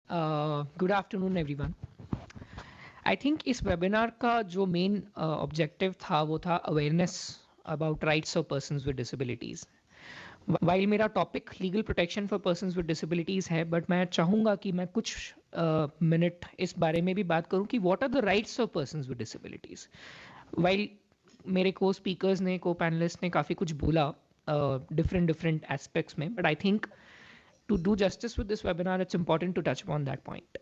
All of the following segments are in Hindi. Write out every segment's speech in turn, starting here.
Good afternoon everyone. I think इस वेबिनार का जो मेन ऑब्जेक्टिव था वो था awareness about rights of persons with disabilities. While मेरा topic legal protection for persons with disabilities है, बट मैं चाहूँगा कि मैं कुछ मिनट इस बारे में भी बात करूँ कि what are the rights of persons with disabilities. While मेरे को स्पीकर्स ने, को पैनलिस्ट ने काफ़ी कुछ बोला डिफरेंट एस्पेक्ट्स में, but I think to do justice with this webinar, it's important to touch upon that point.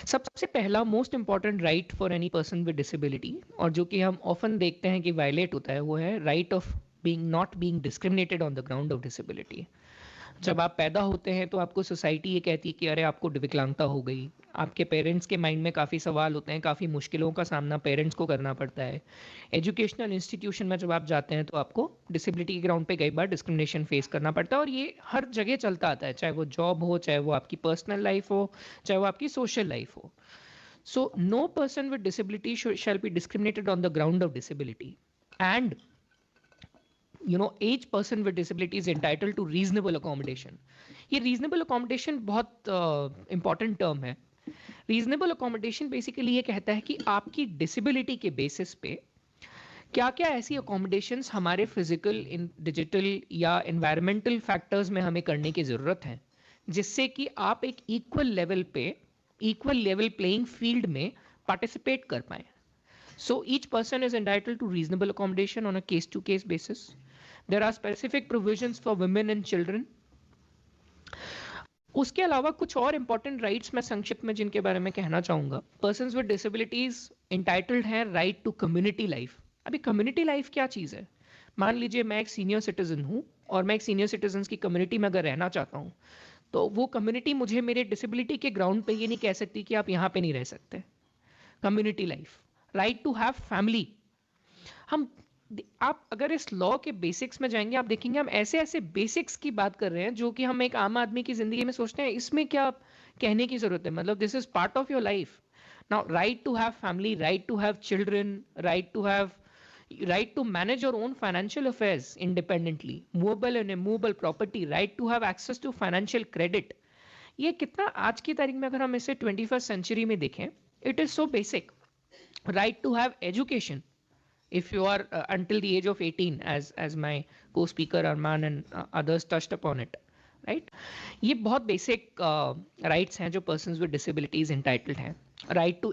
सबसे पहला most important right for any person with disability, और जो कि हम ऑफन देखते हैं कि वायलेट होता है, वो है right of being not being discriminated on the ground of disability. जब आप पैदा होते हैं तो आपको सोसाइटी ये कहती है कि अरे आपको विकलांगता हो गई। आपके पेरेंट्स के माइंड में काफ़ी सवाल होते हैं, काफ़ी मुश्किलों का सामना पेरेंट्स को करना पड़ता है। एजुकेशनल इंस्टीट्यूशन में जब आप जाते हैं तो आपको डिसेबिलिटी के ग्राउंड पे कई बार डिस्क्रिमिनेशन फेस करना पड़ता है, और ये हर जगह चलता आता है, चाहे वो जॉब हो, चाहे वो आपकी पर्सनल लाइफ हो, चाहे वो आपकी सोशल लाइफ हो। So no person with disability shall be discriminated on the ground of disability, and each person with disability is entitled to reasonable accommodation. ये reasonable accommodation बहुत important term है। reasonable accommodation basically ये कहता है कि आपकी disability के basis पे क्या क्या ऐसी accommodations हमारे physical, digital या environmental factors में हमें करने की ज़रूरत है, जिससे कि आप एक equal level playing field में participate कर पाएं। So each person is entitled to reasonable accommodation on a case-to-case basis. There are specific provisions for women and children. उसके अलावा कुछ और important rights मैं संक्षिप्त में जिनके बारे में कहना चाहूँगा। Persons with disabilities entitled हैं right to community life. अभी community life क्या चीज़ है? मान लीजिए मैं एक senior citizen हूँ और मैं एक senior citizens की community में अगर रहना चाहता हूँ, तो वो community मुझे मेरे disability के ground पे ये नहीं कह सकती कि आप यहाँ पे नहीं रह सकते। Community life, right to have family. आप अगर इस लॉ के बेसिक्स में जाएंगे, आप देखेंगे हम ऐसे ऐसे बेसिक्स की बात कर रहे हैं जो कि हम एक आम आदमी की जिंदगी में सोचते हैं इसमें क्या कहने की जरूरत है, मतलब this is part of your life. Now right to have family, right to have children, right to manage your own financial affairs independently, movable and immovable property, right to have access to financial credit. ये कितना आज की तारीख में अगर हम इसे 21st सेंचुरी में देखें, it is so basic. Right to have education if you are until the age of 18, as my co-speaker Arman and others touched upon it, right? ये बहुत basic rights हैं जो persons with disabilities entitled हैं। right to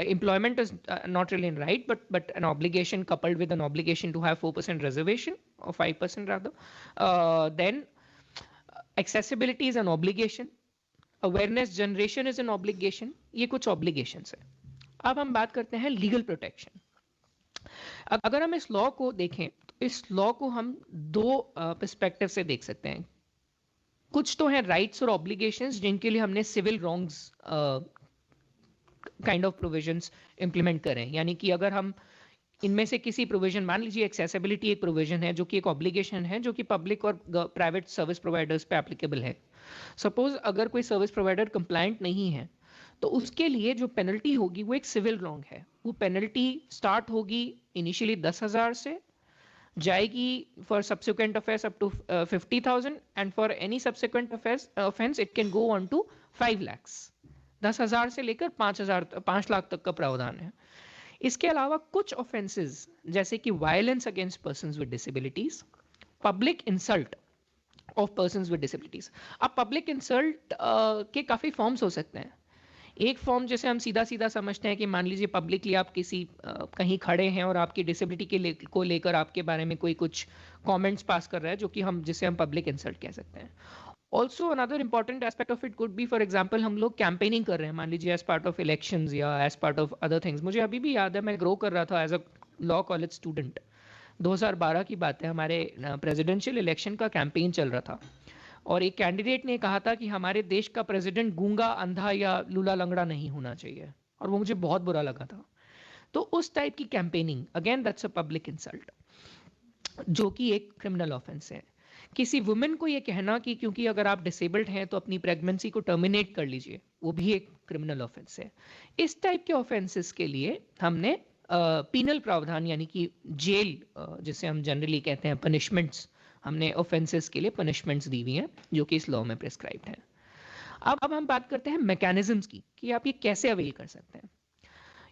employment is not really a right, but an obligation coupled with an obligation to have 4% reservation or 5% rather. Then accessibility is an obligation, awareness generation is an obligation। ये कुछ obligations है। अब हम बात करते हैं legal protection। अगर हम इस लॉ को देखें तो इस लॉ को हम दो पर्सपेक्टिव से देख सकते हैं। कुछ तो हैं राइट्स और ऑब्लिगेशंस जिनके लिए हमने civil wrongs kind of provisions implement करें, यानी कि अगर हम इनमें से किसी प्रोविजन, मान लीजिए एक्सेसिबिलिटी एक प्रोविजन है जो कि एक ऑब्लिगेशन है जो कि पब्लिक और प्राइवेट सर्विस प्रोवाइडर्स पे एप्लीकेबल है। सपोज अगर कोई सर्विस प्रोवाइडर कंप्लायंट नहीं है तो उसके लिए जो पेनल्टी होगी वो एक सिविल रॉन्ग है। वो पेनल्टी स्टार्ट होगी इनिशियली 10,000 से, जाएगी for subsequent offence up to 50,000, and for any subsequent offence it can go on to 5 lakh. 10,000 से लेकर 5 लाख तक का प्रावधान है। इसके अलावा कुछ ऑफेंसेस जैसे कि violence against persons with disabilities, public insult of persons with disabilities. अब पब्लिक इंसल्ट के काफी फॉर्म्स हो सकते हैं। एक फॉर्म जैसे हम सीधा सीधा समझते हैं कि मान लीजिए पब्लिकली आप किसी कहीं खड़े हैं और आपकी डिसेबिलिटी को लेकर आपके बारे में कोई कुछ कमेंट्स पास कर रहा है, जो कि जिसे हम पब्लिक इंसल्ट कह सकते हैं। Also another important aspect of it could be, for example हम लोग कैंपेनिंग कर रहे हैं, मान लीजिए एज पार्ट ऑफ इलेक्शंस या as part of other things. मुझे अभी भी याद है, मैं ग्रो कर रहा था as a law college student, 2012 की बात है। हमारे प्रेसिडेंशियल इलेक्शन का कैंपेन चल रहा था और एक कैंडिडेट ने कहा था कि हमारे देश का प्रेसिडेंट गूंगा, अंधा या लूला लंगड़ा नहीं होना चाहिए, और वो मुझे बहुत बुरा लगा था। तो उस टाइप की campaigning, again that's a public insult, जो कि एक क्रिमिनल ऑफेंस है। किसी वुमेन को ये कहना कि क्योंकि अगर आप डिसेबल्ड हैं तो अपनी प्रेगनेंसी को टर्मिनेट कर लीजिए, वो भी एक क्रिमिनल ऑफेंस है। इस टाइप के ऑफेंसेस के लिए हमने पीनल प्रावधान यानी कि जेल, जिसे हम जनरली कहते हैं पनिशमेंट्स, हमने ऑफेंसेस के लिए पनिशमेंट्स दी हुई हैं जो कि इस लॉ में प्रिस्क्राइब्ड है। अब हम बात करते हैं मैकेनिज्म्स की कि आप ये कैसे अवेल कर सकते हैं।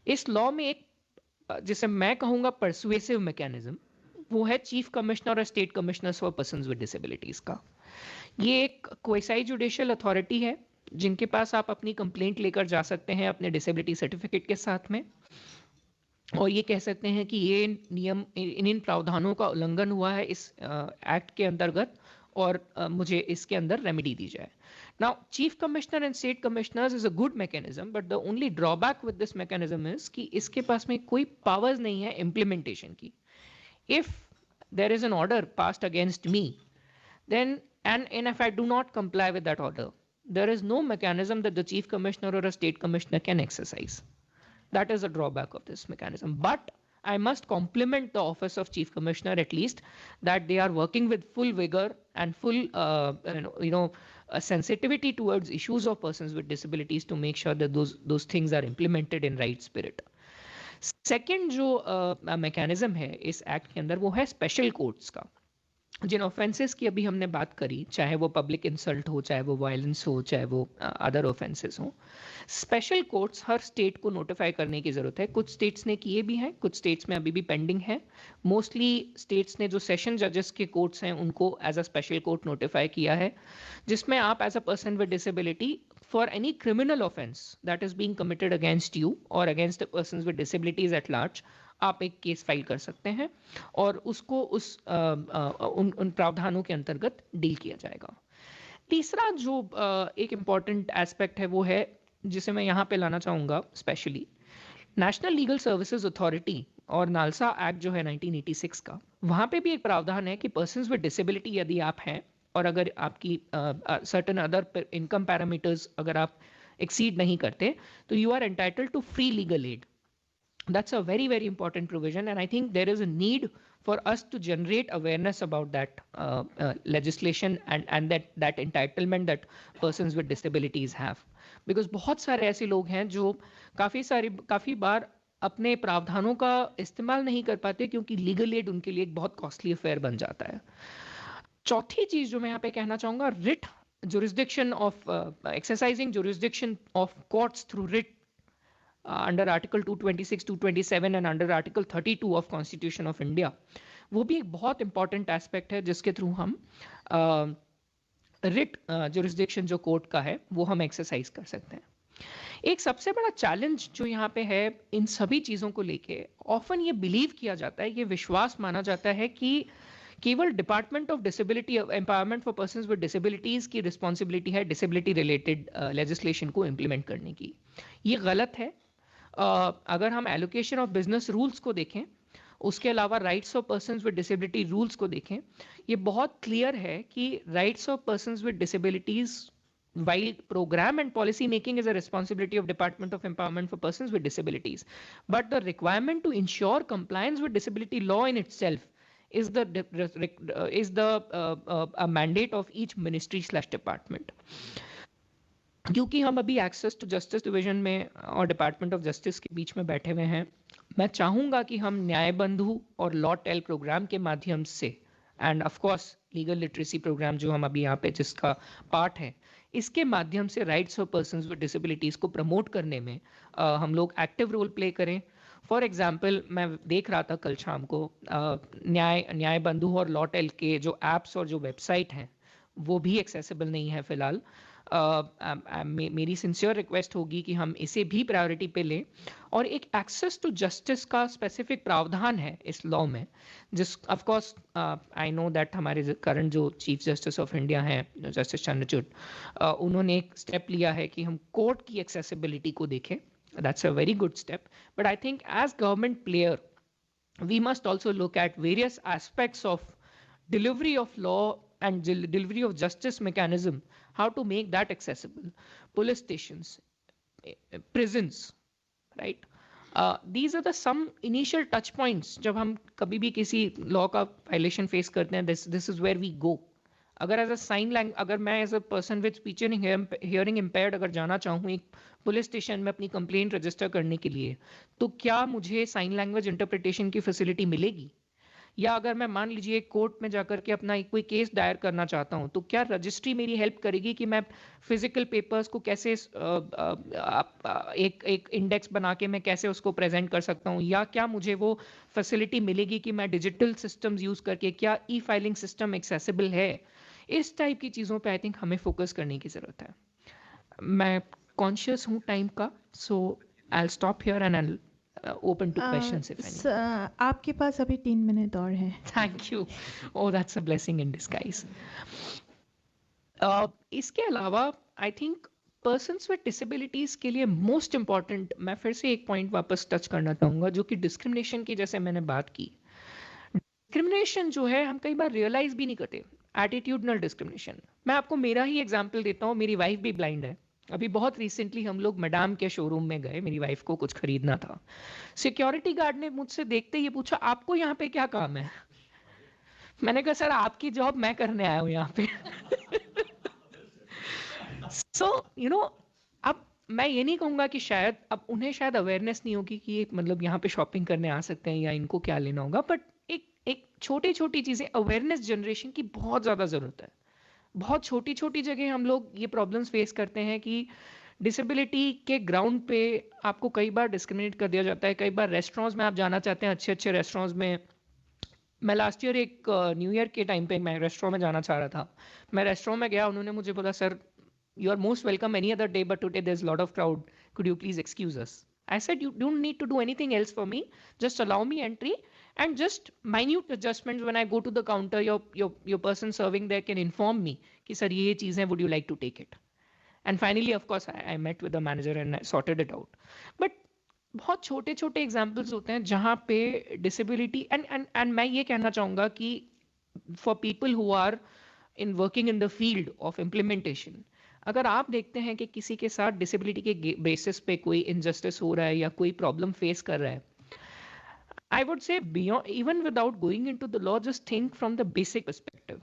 इस लॉ में एक जिसे मैं कहूंगा परसुएसिव मैकेनिज्म, वो है चीफ कमिश्नर और state commissioners for persons with disabilities का। ये एक क्वासी जुडिशियल अथॉरिटी है जिनके पास आप अपनी कंप्लेंट लेकर जा सकते हैं अपने डिसेबिलिटी सर्टिफिकेट के साथ में, और ये कह सकते हैं कि ये नियम इन प्रावधानों का उल्लंघन हुआ है इस एक्ट के अंतर्गत, और मुझे इसके अंदर रेमेडी दी जाए। Now, Chief Commissioner and State Commissioners is a good mechanism, but the only drawback with this mechanism is कि इसके पास में कोई powers नहीं है implementation की। If there is an order passed against me, then and if I do not comply with that order, there is no mechanism that the Chief Commissioner or a State Commissioner can exercise. That is a drawback of this mechanism. But I must compliment the office of Chief Commissioner at least that they are working with full vigor and full a sensitivity towards issues of persons with disabilities to make sure that those things are implemented in right spirit. Second जो mechanism है इस एक्ट के अंदर वो है स्पेशल कोर्ट्स का। जिन ऑफेंसेस की अभी हमने बात करी, चाहे वो पब्लिक इंसल्ट हो, चाहे वो वायलेंस हो, चाहे वो अदर ऑफेंसेस हो, स्पेशल कोर्ट्स हर स्टेट को नोटिफाई करने की ज़रूरत है। कुछ स्टेट्स ने किए भी हैं, कुछ स्टेट्स में अभी भी पेंडिंग है। मोस्टली स्टेट्स ने जो सेशन जजेस के कोर्ट्स हैं उनको as a special court notify किया है, जिसमें आप as a person with disability for any criminal offence that is being committed against you और against the persons with disabilities at large, आप एक केस फाइल कर सकते हैं और उसको उन प्रावधानों के अंतर्गत डील किया जाएगा। तीसरा जो एक इम्पॉर्टेंट एस्पेक्ट है वो है, जिसे मैं यहाँ पे लाना चाहूँगा specially, national legal services authority और नालसा एक्ट जो है 1986 का, वहाँ पे भी एक प्रावधान है कि पर्सन्स विद डिसेबिलिटी यदि आप हैं और अगर आपकी सर्टेन अदर इनकम पैरामीटर्स अगर आप एक्सीड नहीं करते तो you are entitled to free legal aid. That's a very, very important provision, and I think there is a need for us to generate awareness about that legislation and that entitlement that persons with disabilities have, because बहुत सारे ऐसे लोग हैं जो काफ़ी बार अपने प्रावधानों का इस्तेमाल नहीं कर पाते क्योंकि लीगल एड उनके लिए एक बहुत कॉस्टली अफेयर बन जाता है। चौथी चीज जो मैं यहाँ पे कहना चाहूँगा, writ jurisdiction of exercising jurisdiction of courts through writ under Article 226, 227 and under Article 32 of Constitution of India, वो भी एक बहुत इंपॉर्टेंट एस्पेक्ट है जिसके थ्रू हम रिट जुरिस्डिक्शन जो कोर्ट का है वो हम एक्सरसाइज कर सकते हैं। एक सबसे बड़ा चैलेंज जो यहाँ पे है इन सभी चीज़ों को लेके, ऑफन ये बिलीव किया जाता है, ये विश्वास माना जाता है कि केवल department of disability empowerment for persons with disabilities की रिस्पॉन्सिबिलिटी है डिसेबिलिटी रिलेटेड लेजिस्लेशन को इम्प्लीमेंट करने की। ये गलत है। अगर हम एलोकेशन ऑफ बिजनेस रूल्स को देखें, उसके अलावा rights of persons with disability rules को देखें, ये बहुत क्लियर है कि rights of persons with disabilities while program and policy making is a responsibility of Department of Empowerment for Persons with Disabilities, but the requirement to ensure compliance with disability law in itself is a mandate of each ministry/department. क्योंकि हम अभी एक्सेस टू जस्टिस डिवीजन में और डिपार्टमेंट ऑफ जस्टिस के बीच में बैठे हुए हैं, मैं चाहूँगा कि हम न्याय बंधु और लॉ टेल प्रोग्राम के माध्यम से and of course legal literacy programme जो हम अभी यहाँ पे जिसका पार्ट है, इसके माध्यम से rights of persons with disabilities को प्रमोट करने में हम लोग एक्टिव रोल प्ले करें। फॉर एग्जाम्पल, मैं देख रहा था कल शाम को न्याय बंधु और लॉ टेल के जो एप्स और जो वेबसाइट हैं वो भी एक्सेसिबल नहीं है फिलहाल। मेरी सिंसियर रिक्वेस्ट होगी कि हम इसे भी प्रायोरिटी पे लें, और एक एक्सेस टू जस्टिस का स्पेसिफिक प्रावधान है इस लॉ में, जिस of course I know that हमारे करंट जो चीफ जस्टिस ऑफ इंडिया हैं जस्टिस चंद्रचूड़, उन्होंने एक स्टेप लिया है कि हम कोर्ट की एक्सेसिबिलिटी को देखें। That's a very good step, but I think as government player we must also look at various aspects of delivery of law and delivery of justice mechanism, how to make that accessible. Police stations, prisons, right? These are the some initial touch points जब हम कभी भी किसी law का violation face करते हैं, this is where we go. अगर एज अ साइन लैंग्वेज, अगर मैं as a person with speech and hearing impaired अगर जाना चाहूँ एक पुलिस स्टेशन में अपनी कंप्लेंट रजिस्टर करने के लिए, तो क्या मुझे साइन लैंग्वेज इंटरप्रिटेशन की फैसिलिटी मिलेगी? या अगर मैं मान लीजिए कोर्ट में जाकर के अपना कोई केस दायर करना चाहता हूं, तो क्या रजिस्ट्री मेरी हेल्प करेगी कि मैं फिजिकल पेपर्स को कैसे एक इंडेक्स बना के मैं कैसे उसको प्रेजेंट कर सकता हूं, या क्या मुझे वो फैसिलिटी मिलेगी कि मैं डिजिटल सिस्टम्स यूज करके, क्या ई फाइलिंग सिस्टम एक्सेसिबल है? इस टाइप की चीज़ों पे आई थिंक हमें फोकस करने की ज़रूरत है. मैं कॉन्शियस हूँ टाइम का, so I will stop here and I open to questions if any. आपके पास अभी 3 मिनट और हैं. Thank you. Oh, that's a blessing in disguise. इसके अलावा I think persons with disabilities के लिए मोस्ट इम्पॉर्टेंट, मैं फिर से एक पॉइंट वापस टच करना चाहूंगा, जो कि डिस्क्रिमिनेशन की, जैसे मैंने बात की. डिस्क्रिमिनेशन जो है हम कई बार रियलाइज भी नहीं करते. एटीट्यूडनल डिस्क्रिमिनेशन, मैं आपको मेरा ही एग्जांपल देता हूँ. मेरी वाइफ भी ब्लाइंड है. अभी बहुत रिसेंटली हम लोग मैडाम के शोरूम में गए, मेरी वाइफ को कुछ खरीदना था. सिक्योरिटी गार्ड ने मुझसे देखते ही पूछा, आपको यहाँ पे क्या काम है? मैंने कहा सर आपकी जॉब मैं करने आया हूँ यहाँ पे. सो अब मैं ये नहीं कहूंगा कि शायद अब उन्हें शायद अवेयरनेस नहीं होगी कि मतलब यहाँ पे शॉपिंग करने आ सकते हैं या इनको क्या लेना होगा, बट एक छोटी छोटी चीजें, अवेयरनेस जनरेशन की बहुत ज्यादा जरूरत है. बहुत छोटी छोटी जगह हम लोग ये प्रॉब्लम्स फेस करते हैं कि डिसेबिलिटी के ग्राउंड पे आपको कई बार डिस्क्रिमिनेट कर दिया जाता है. कई बार रेस्टोरेंट्स में आप जाना चाहते हैं, अच्छे अच्छे रेस्टोरेंट्स में. मैं लास्ट ईयर एक न्यू ईयर के टाइम पे मैं रेस्टोरेंट में जाना चाह रहा था. मैं रेस्टोरेंट में गया, उन्होंने मुझे बोला, sir you are most welcome any other day, but today there's a lot of crowd, could you please excuse us? I said, you don't need to do anything else for me, just allow me entry, and just minute adjustments when I go to the counter, your person serving there can inform me कि sir ये चीज़ है, would you like to take it? And finally of course I met with the manager and I sorted it out. But बहुत छोटे छोटे एग्जाम्पल्स होते हैं जहाँ पे डिसेबिलिटी, एंड मैं ये कहना चाहूँगा कि for people who are in working in the field of implementation, अगर आप देखते हैं कि किसी के साथ डिसेबिलिटी के बेसिस पे कोई इनजस्टिस हो रहा है या कोई प्रॉब्लम फेस कर रहा है, I would say beyond, even without going into the law, just think from the basic perspective.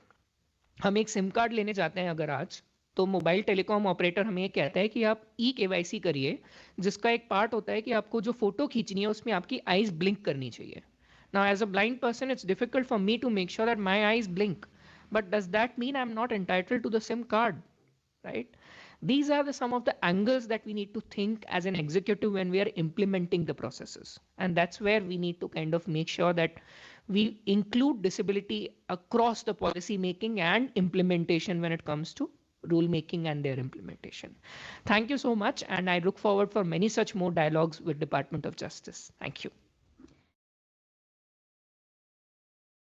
हम एक सिम कार्ड लेने जाते हैं अगर आज, तो मोबाइल टेलीकॉम ऑपरेटर हमें ये कहता है कि आप KYC करिए, जिसका एक पार्ट होता है कि आपको जो फोटो खींचनी है उसमें आपकी आईज ब्लिंक करनी चाहिए. Now, as a blind person, it's difficult for me to make sure that my eyes blink. But does that mean I'm not entitled to the SIM card? Right? These are some of the angles that we need to think as an executive when we are implementing the processes. And that's where we need to kind of make sure that we include disability across the policy making and implementation when it comes to rule making and their implementation. Thank you so much. And I look forward for many such more dialogues with Department of Justice. Thank you.